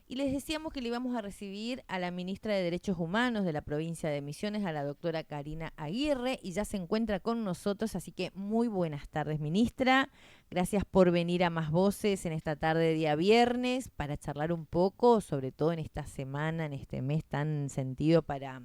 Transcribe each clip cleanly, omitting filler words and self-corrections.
Y les decíamos que le íbamos a recibir a la ministra de Derechos Humanos de la provincia de Misiones, a la doctora Karina Aguirre, y ya se encuentra con nosotros, así que muy buenas tardes, ministra. Gracias por venir a Más Voces en esta tarde de día viernes para charlar un poco, sobre todo en esta semana, en este mes tan sentido para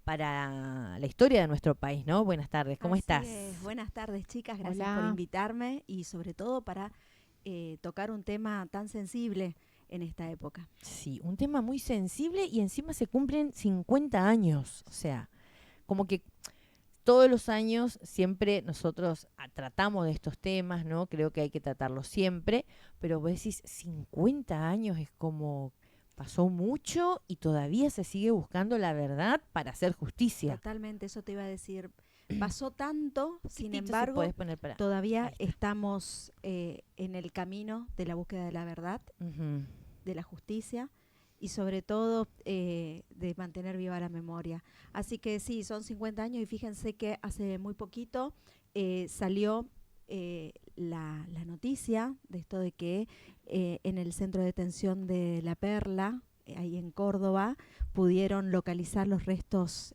la historia de nuestro país, ¿no? Buenas tardes, ¿cómo Así es. estás? Buenas tardes, chicas. Gracias por Hola. invitarme y sobre todo para tocar un tema tan sensible en esta época. Sí, un tema muy sensible y encima se cumplen 50 años, o sea, como que todos los años siempre nosotros tratamos de estos temas, ¿no? Creo que hay que tratarlos siempre, pero vos decís 50 años es como pasó mucho y todavía se sigue buscando la verdad para hacer justicia. Totalmente, eso te iba a decir. Pasó tanto, sin Poquitito si embargo, podés poner para. todavía Ahí está. estamos en el camino de la búsqueda de la verdad, Ujú. de la justicia y sobre todo de mantener viva la memoria. Así que sí, son 50 años y fíjense que hace muy poquito salió la noticia de esto de que en el centro de detención de La Perla, ahí en Córdoba, pudieron localizar los restos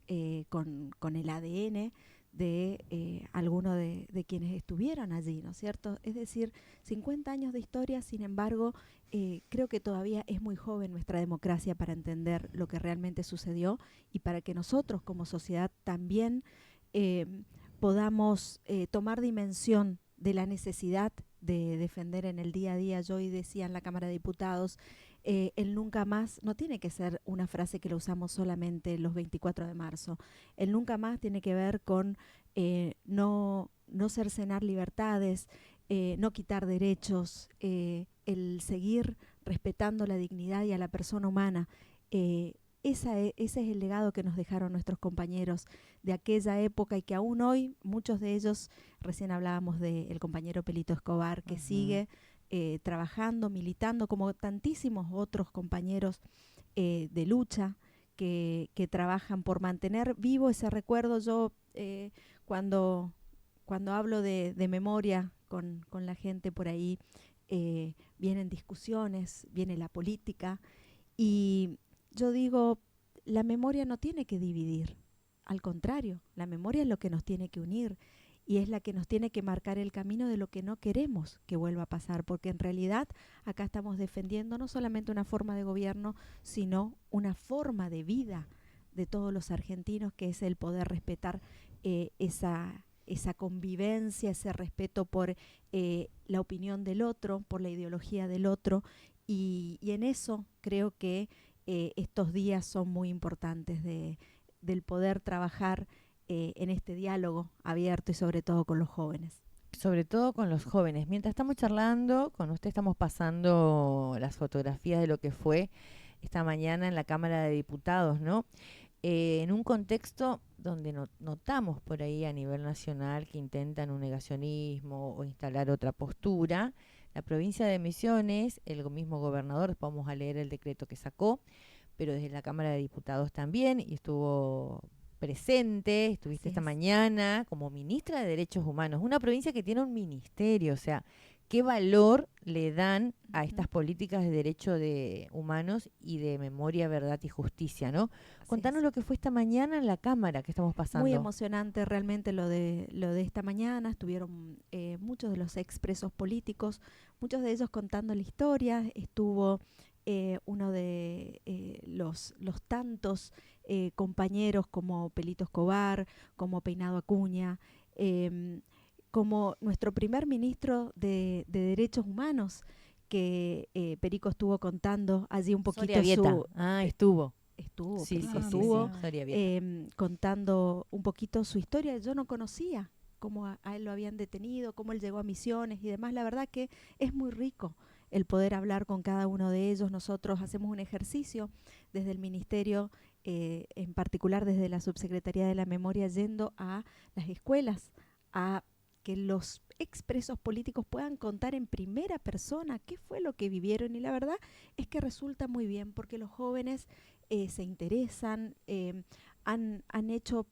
con el ADN de alguno de quienes estuvieron allí, ¿no es cierto? Es decir, 50 años de historia, sin embargo, creo que todavía es muy joven nuestra democracia para entender lo que realmente sucedió y para que nosotros como sociedad también eh, podamos tomar dimensión de la necesidad de defender en el día a día. Yo hoy decía en la Cámara de Diputados, el nunca más no tiene que ser una frase que lo usamos solamente los 24 de marzo. El nunca más tiene que ver con no cercenar libertades, no quitar derechos, el seguir respetando la dignidad y a la persona humana. Ese es el legado que nos dejaron nuestros compañeros de aquella época y que aún hoy muchos de ellos, recién hablábamos del compañero Pelito Escobar, que Ujú. sigue trabajando, militando, como tantísimos otros compañeros de lucha que trabajan por mantener vivo ese recuerdo. Yo cuando, cuando hablo de memoria con la gente por ahí, vienen discusiones, viene la política y yo digo, la memoria no tiene que dividir, al contrario, la memoria es lo que nos tiene que unir y es la que nos tiene que marcar el camino de lo que no queremos que vuelva a pasar, porque en realidad acá estamos defendiendo no solamente una forma de gobierno, sino una forma de vida de todos los argentinos, que es el poder respetar esa convivencia, ese respeto por la opinión del otro, por la ideología del otro, y en eso creo que estos días son muy importantes del poder trabajar en este diálogo abierto y sobre todo con los jóvenes. Sobre todo con los jóvenes. Mientras estamos charlando, con usted estamos pasando las fotografías de lo que fue esta mañana en la Cámara de Diputados, ¿no? En un contexto donde notamos por ahí a nivel nacional que intentan un negacionismo o instalar otra postura. La provincia de Misiones, el mismo gobernador, después vamos a leer el decreto que sacó, pero desde la Cámara de Diputados también, y estuvo presente, estuviste Así esta es. mañana como ministra de Derechos Humanos, una provincia que tiene un ministerio, o sea, qué valor le dan a Ujú. estas políticas de derechos de humanos y de memoria, verdad y justicia, ¿no? Así Contanos es. lo que fue esta mañana en la Cámara que estamos Muy pasando. emocionante realmente lo de esta mañana. Estuvieron muchos de los expresos políticos, muchos de ellos contando la historia. Estuvo uno de los tantos compañeros como Pelito Escobar, como Peinado Acuña, em, como nuestro primer ministro de Derechos Humanos, que Perico estuvo contando allí un Soria poquito Vieta. su... Ah, eh, estuvo. Sí, Perico sí, Ah, sí, sí. estuvo mira. Soria Vieta. contando un poquito su historia. Yo no conocía cómo a él lo habían detenido, cómo él llegó a Misiones y demás. La verdad que es muy rico el poder hablar con cada uno de ellos. Nosotros hacemos un ejercicio desde el Ministerio, en particular desde la Subsecretaría de la Memoria, yendo a las escuelas, a que los expresos políticos puedan contar en primera persona qué fue lo que vivieron. Y la verdad es que resulta muy bien porque los jóvenes se interesan, han hecho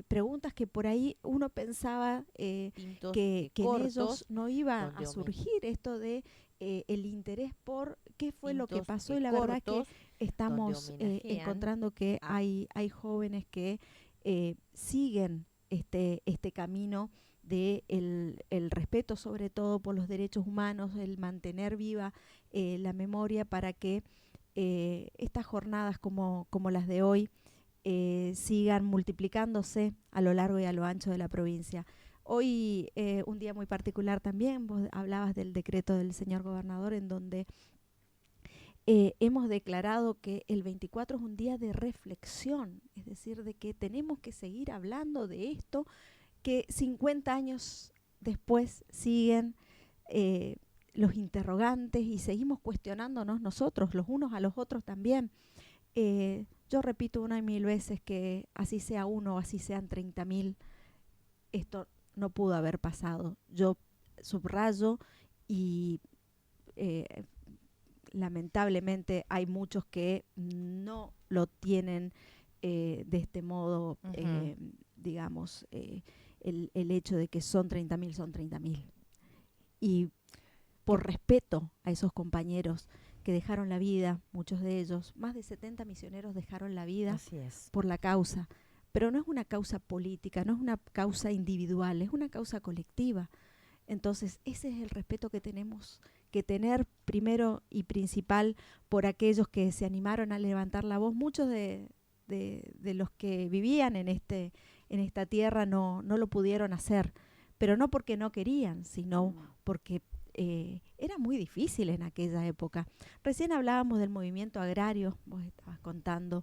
preguntas que por ahí uno pensaba Tintos que en ellos cortos, no iba donde a surgir esto de el interés por qué fue lo que Pintos pasó, y la verdad que cortos estamos donde homenajean encontrando que a hay jóvenes que siguen este camino de el respeto sobre todo por los derechos humanos, el mantener viva la memoria para que estas jornadas como las de hoy sigan multiplicándose a lo largo y a lo ancho de la provincia. Hoy, un día muy particular también, vos hablabas del decreto del señor gobernador en donde hemos declarado que el 24 es un día de reflexión, es decir, de que tenemos que seguir hablando de esto, que 50 años después siguen los interrogantes y seguimos cuestionándonos nosotros, los unos a los otros también. Yo repito una y mil veces que así sea uno o así sean 30.000, esto no pudo haber pasado. Yo subrayo y lamentablemente hay muchos que no lo tienen de este modo, digamos, el hecho de que son 30.000, son 30.000. Y por respeto a esos compañeros que dejaron la vida, muchos de ellos, más de 70 misioneros dejaron la vida Así es. por la causa. Pero no es una causa política, no es una causa individual, es una causa colectiva. Entonces, ese es el respeto que tenemos que tener primero y principal por aquellos que se animaron a levantar la voz. Muchos de los que vivían en esta tierra no lo pudieron hacer, pero no porque no querían, sino porque era muy difícil en aquella época. Recién hablábamos del movimiento agrario, vos estabas contando.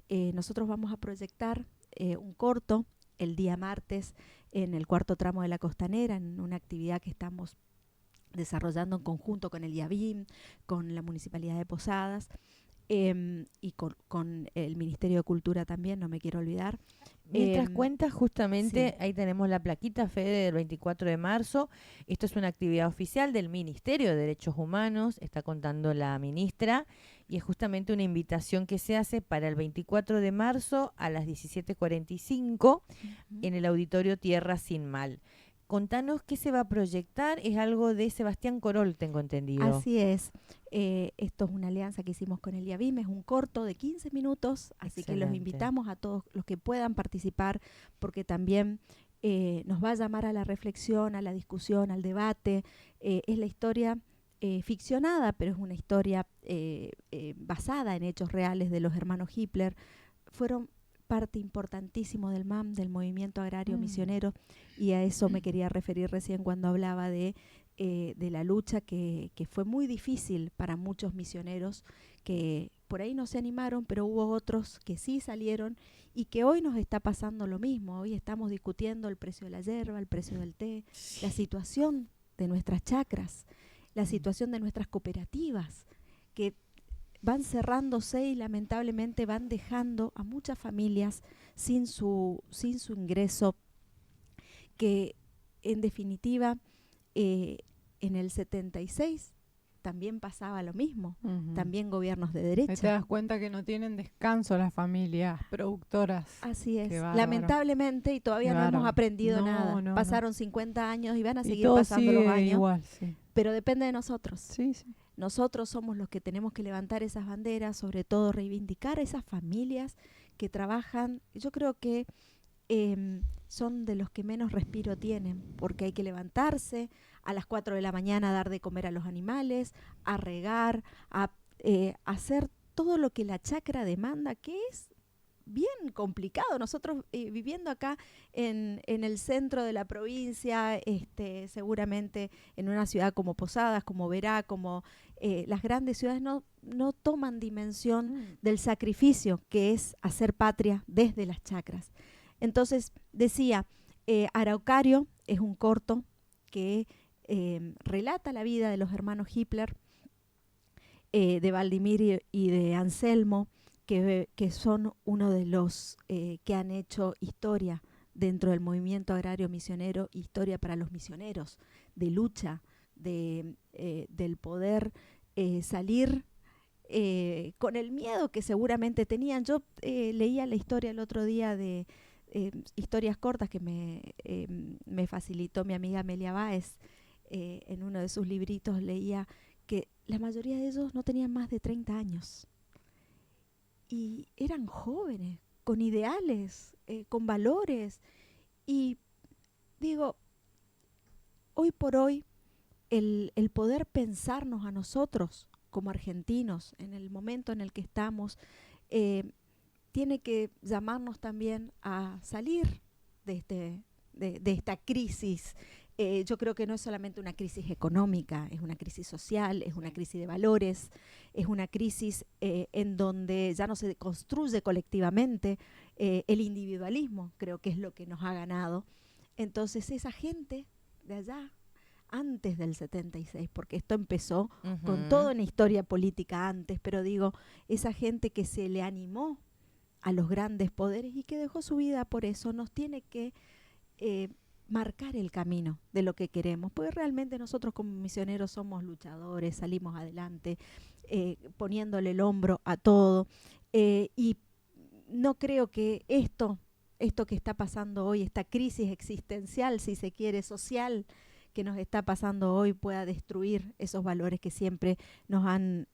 Nosotros vamos a proyectar un corto el día martes en el cuarto tramo de la Costanera, en una actividad que estamos desarrollando en conjunto con el IABIM, con la Municipalidad de Posadas y con el Ministerio de Cultura también, no me quiero olvidar. Mientras cuentas, justamente sí. ahí tenemos la plaquita Fede del 24 de marzo. Esto es una actividad oficial del Ministerio de Derechos Humanos, está contando la ministra, y es justamente una invitación que se hace para el 24 de marzo a las 17:45 en el auditorio Tierra Sin Mal. Contanos qué se va a proyectar, es algo de Sebastián Corol, tengo entendido. Así es. Esto es una alianza que hicimos con el IABIM, es un corto de 15 minutos, así que los invitamos a todos los que puedan participar, porque también nos va a llamar a la reflexión, a la discusión, al debate. Es la historia ficcionada, pero es una historia basada en hechos reales de los hermanos Hitler. Fueron parte importantísimo del MAM, del movimiento agrario misionero, y a eso me quería referir recién cuando hablaba de la lucha que fue muy difícil para muchos misioneros que por ahí no se animaron, pero hubo otros que sí salieron y que hoy nos está pasando lo mismo. Hoy estamos discutiendo el precio de la yerba, el precio del té, la situación de nuestras chacras, la situación de nuestras cooperativas, que van cerrándose y lamentablemente van dejando a muchas familias sin su ingreso, que en definitiva en el 76 también pasaba lo mismo, también gobiernos de derecha. Te das cuenta que no tienen descanso las familias productoras. Así es, lamentablemente, y todavía no hemos aprendido nada. Pasaron 50 años y van a seguir pasando los años, igual, sí. Pero depende de nosotros. Sí, sí. Nosotros somos los que tenemos que levantar esas banderas, sobre todo reivindicar a esas familias que trabajan. Yo creo que son de los que menos respiro tienen, porque hay que levantarse a las 4 de la mañana a dar de comer a los animales, a regar, a hacer todo lo que la chacra demanda, que es bien complicado. Nosotros viviendo acá en el centro de la provincia, seguramente en una ciudad como Posadas, como Verá, como las grandes ciudades no toman dimensión del sacrificio que es hacer patria desde las chacras. Entonces, decía, Araucario es un corto que relata la vida de los hermanos Hitler, de Valdimir y de Anselmo, que son uno de los que han hecho historia dentro del movimiento agrario misionero, historia para los misioneros, de lucha, del poder salir con el miedo que seguramente tenían. Yo leía la historia el otro día de historias cortas que me facilitó mi amiga Amelia Báez en uno de sus libritos. Leía la mayoría de ellos no tenían más de 30 años. Y eran jóvenes, con ideales, con valores. Y digo, hoy por hoy, el poder pensarnos a nosotros como argentinos en el momento en el que estamos, tiene que llamarnos también a salir de esta crisis. Yo creo que no es solamente una crisis económica, es una crisis social, es una crisis de valores, es una crisis en donde ya no se construye colectivamente. El individualismo creo que es lo que nos ha ganado. Entonces esa gente de allá, antes del 76, porque esto empezó con toda una historia política antes, pero digo, esa gente que se le animó a los grandes poderes y que dejó su vida por eso, nos tiene que marcar el camino de lo que queremos, porque realmente nosotros como misioneros somos luchadores, salimos adelante, poniéndole el hombro a todo, y no creo que esto que está pasando hoy, esta crisis existencial, si se quiere, social, que nos está pasando hoy, pueda destruir esos valores que siempre nos han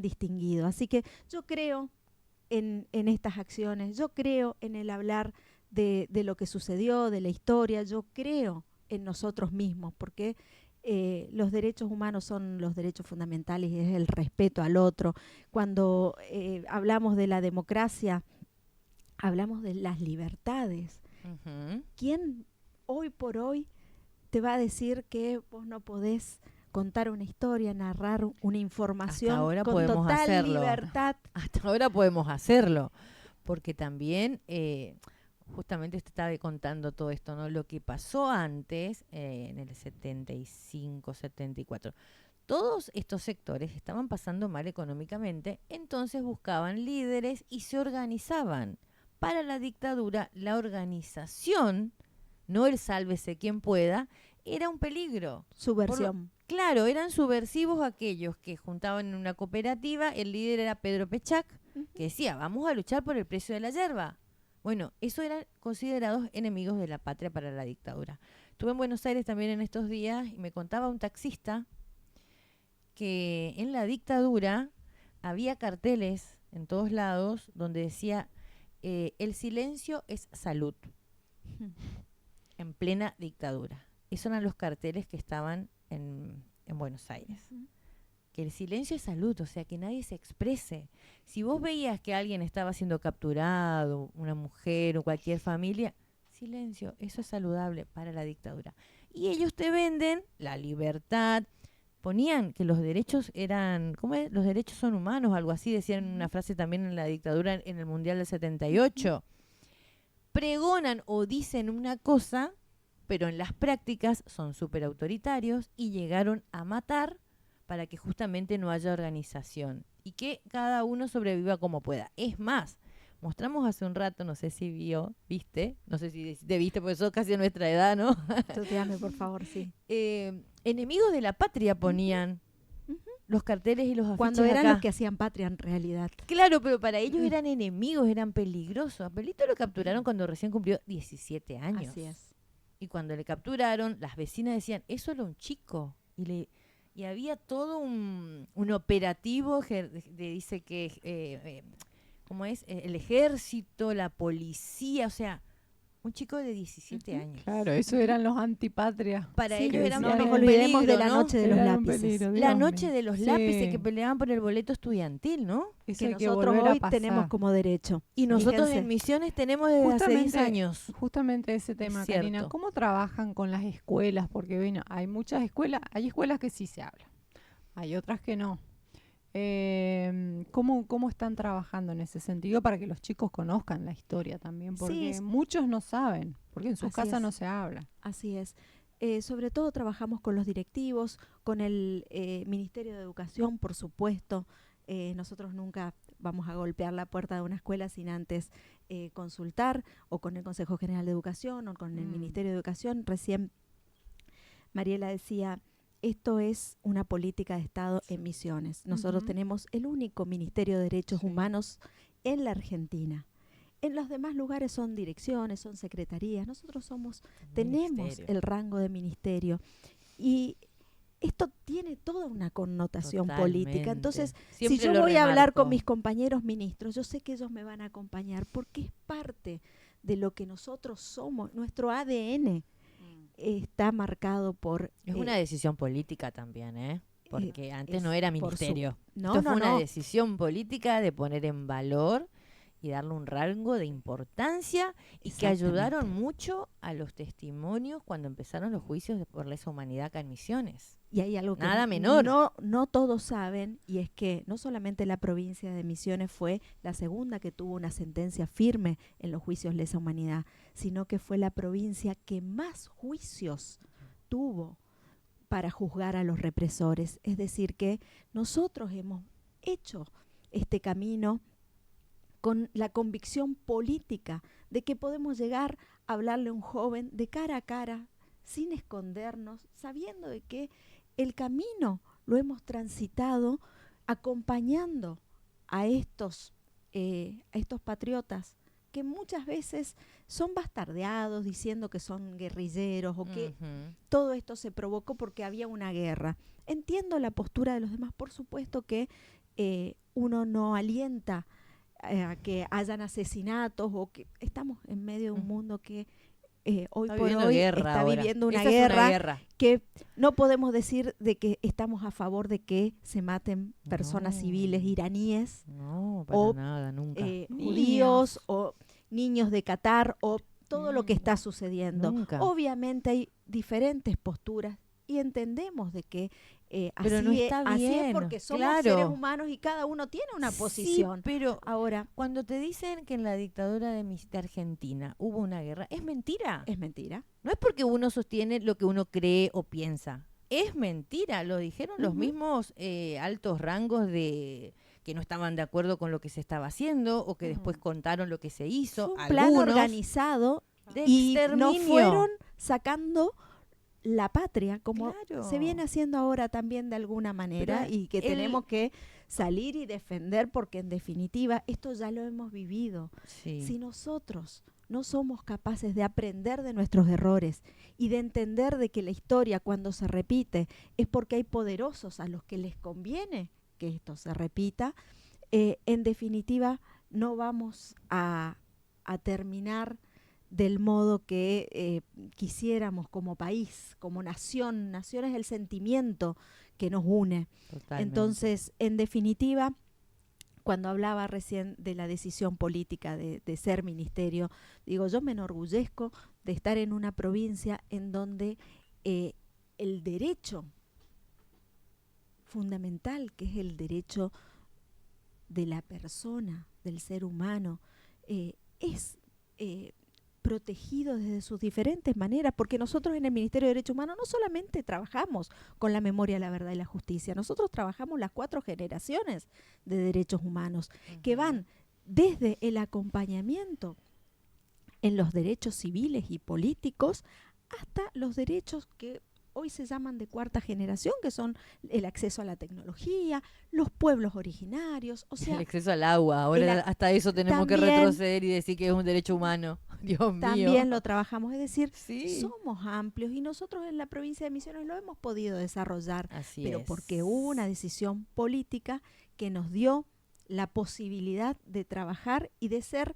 distinguido. Así que yo creo en estas acciones, yo creo en el hablar de lo que sucedió, de la historia, yo creo en nosotros mismos, porque los derechos humanos son los derechos fundamentales y es el respeto al otro. Cuando hablamos de la democracia, hablamos de las libertades. ¿Quién hoy por hoy te va a decir que vos no podés contar una historia, narrar una información con total libertad? Hasta ahora podemos hacerlo, porque también justamente usted estaba contando todo esto, ¿no? Lo que pasó antes, en el 75, 74. Todos estos sectores estaban pasando mal económicamente, entonces buscaban líderes y se organizaban. Para la dictadura, la organización, no el sálvese quien pueda, era un peligro. Subversión. Claro, eran subversivos aquellos que juntaban en una cooperativa. El líder era Pedro Pechac, que decía, vamos a luchar por el precio de la yerba. Bueno, eso eran considerados enemigos de la patria para la dictadura. Estuve en Buenos Aires también en estos días y me contaba un taxista que en la dictadura había carteles en todos lados donde decía, el silencio es salud, en plena dictadura. Esos eran los carteles que estaban en Buenos Aires. Que el silencio es salud, o sea, que nadie se exprese. Si vos veías que alguien estaba siendo capturado, una mujer o cualquier familia, silencio, eso es saludable para la dictadura. Y ellos te venden la libertad. Ponían que los derechos eran, ¿cómo es? Los derechos son humanos, algo así, decían una frase también en la dictadura en el Mundial del 78. Pregonan o dicen una cosa, pero en las prácticas son súper autoritarios y llegaron a matar para que justamente no haya organización y que cada uno sobreviva como pueda. Es más, mostramos hace un rato, no sé si viste, no sé si te viste, porque sos casi a nuestra edad, ¿no? Tuteame, por favor, sí. Enemigos de la patria ponían los carteles y los afiches cuando eran acá. los que hacían patria en realidad. Claro, pero para ellos eran enemigos, eran peligrosos. A Pelito lo capturaron cuando recién cumplió 17 años. Así es. Y cuando le capturaron, las vecinas decían, eso era un chico. Y había todo un operativo que dice que, ¿cómo es? El ejército, la policía, o sea, un chico de 17 años. Claro, eso eran los antipatrias. Para ellos eran No un nos peligro, olvidemos de la ¿no? noche de los Eran un lápices. peligro, La Dios noche mío. de los Sí. lápices que peleaban por el boleto estudiantil, ¿no? Eso Que hay que nosotros volver a hoy pasar. tenemos como derecho. Y nosotros Fíjense. en Misiones tenemos desde hace 10 años. Justamente ese tema, cierto. Karina, ¿cómo trabajan con las escuelas? Porque bueno, hay muchas escuelas, hay escuelas que sí se hablan, hay otras que no. ¿Cómo están trabajando en ese sentido para que los chicos conozcan la historia también? Porque muchos no saben, porque en sus Así casas es. no se habla. Así es. Sobre todo trabajamos con los directivos, con el Ministerio de Educación, por supuesto. Nosotros nunca vamos a golpear la puerta de una escuela sin antes consultar, o con el Consejo General de Educación, o con el Ministerio de Educación. Recién Mariela decía, esto es una política de Estado en Misiones. Nosotros tenemos el único Ministerio de Derechos Humanos en la Argentina. En los demás lugares son direcciones, son secretarías. Nosotros tenemos el rango de ministerio. Y esto tiene toda una connotación Totalmente. política. Entonces, Siempre si yo lo voy a hablar con remarco. mis compañeros ministros, yo sé que ellos me van a acompañar porque es parte de lo que nosotros somos. Nuestro ADN está marcado por... Es una decisión política también, ¿eh? Porque antes no es era por su- ministerio. No, Esto no, fue una no. decisión política de poner en valor y darle un rango de importancia y que ayudaron Exactamente. mucho a los testimonios cuando empezaron los juicios por lesa humanidad acá en Misiones. Y hay algo que Nada menor. no todos saben, y es que no solamente la provincia de Misiones fue la segunda que tuvo una sentencia firme en los juicios lesa humanidad, sino que fue la provincia que más juicios tuvo para juzgar a los represores. Es decir, que nosotros hemos hecho este camino con la convicción política de que podemos llegar a hablarle a un joven de cara a cara, sin escondernos, sabiendo de que el camino lo hemos transitado acompañando a estos patriotas que muchas veces son bastardeados diciendo que son guerrilleros o que Ujú. todo esto se provocó porque había una guerra. Entiendo la postura de los demás, por supuesto que uno no alienta a que hayan asesinatos o que estamos en medio de un mundo que hoy Está por viviendo hoy guerra está ahora. viviendo una Esa es guerra, una guerra. que no podemos decir de que estamos a favor de que se maten personas No. civiles iraníes, No, para o nada, nunca. judíos o niños de Qatar o todo lo que Mm. está sucediendo. Nunca. Obviamente hay diferentes posturas y entendemos de que Pero no está así es bien, porque somos claro. seres humanos y cada uno tiene una posición. Sí, pero Ahora, cuando te dicen que en la dictadura de Argentina hubo una guerra, es mentira. es mentira. No es porque uno sostiene lo que uno cree o piensa. Es mentira. Lo dijeron los Ujú. mismos altos rangos de que no estaban de acuerdo con lo que se estaba haciendo o que después contaron lo que se hizo. Fue un plan Algunos organizado de y nos exterminio. fueron sacando la patria, como Claro. se viene haciendo ahora también de alguna manera, Pero y que el- tenemos que salir y defender porque en definitiva esto ya lo hemos vivido. Sí. Si nosotros no somos capaces de aprender de nuestros errores y de entender de que la historia cuando se repite es porque hay poderosos a los que les conviene que esto se repita, en definitiva no vamos a terminar del modo que quisiéramos como país, como nación. Nación es el sentimiento que nos une. Totalmente. Entonces, en definitiva, cuando hablaba recién de la decisión política de ser ministerio, digo, yo me enorgullezco de estar en una provincia en donde el derecho fundamental, que es el derecho de la persona, del ser humano, es protegido desde sus diferentes maneras, porque nosotros en el Ministerio de Derechos Humanos no solamente trabajamos con la memoria, la verdad y la justicia, nosotros trabajamos las 4 generaciones de derechos humanos, que van desde el acompañamiento en los derechos civiles y políticos hasta los derechos que hoy se llaman de 4ª generación, que son el acceso a la tecnología, los pueblos originarios, o sea, el acceso al agua. Ahora hasta eso tenemos que también- retroceder y decir que es un derecho humano. Dios mío. también lo trabajamos, es decir, Sí. somos amplios y nosotros en la provincia de Misiones lo hemos podido desarrollar, Así pero es. porque hubo una decisión política que nos dio la posibilidad de trabajar y de ser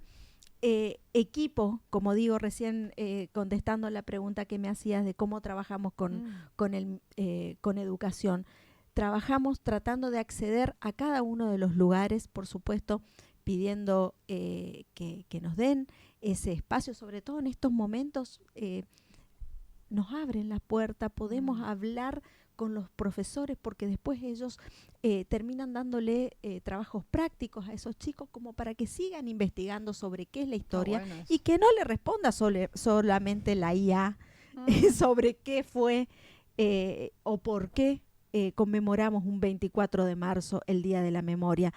equipo, como digo recién contestando la pregunta que me hacías de cómo trabajamos con educación. Trabajamos tratando de acceder a cada uno de los lugares, por supuesto, pidiendo que nos den ese espacio, sobre todo en estos momentos nos abren la puerta, podemos hablar con los profesores porque después ellos terminan dándole trabajos prácticos a esos chicos como para que sigan investigando sobre qué es la historia bueno eso. y que no le responda solamente la IA sobre qué fue o por qué conmemoramos un 24 de marzo, el Día de la Memoria.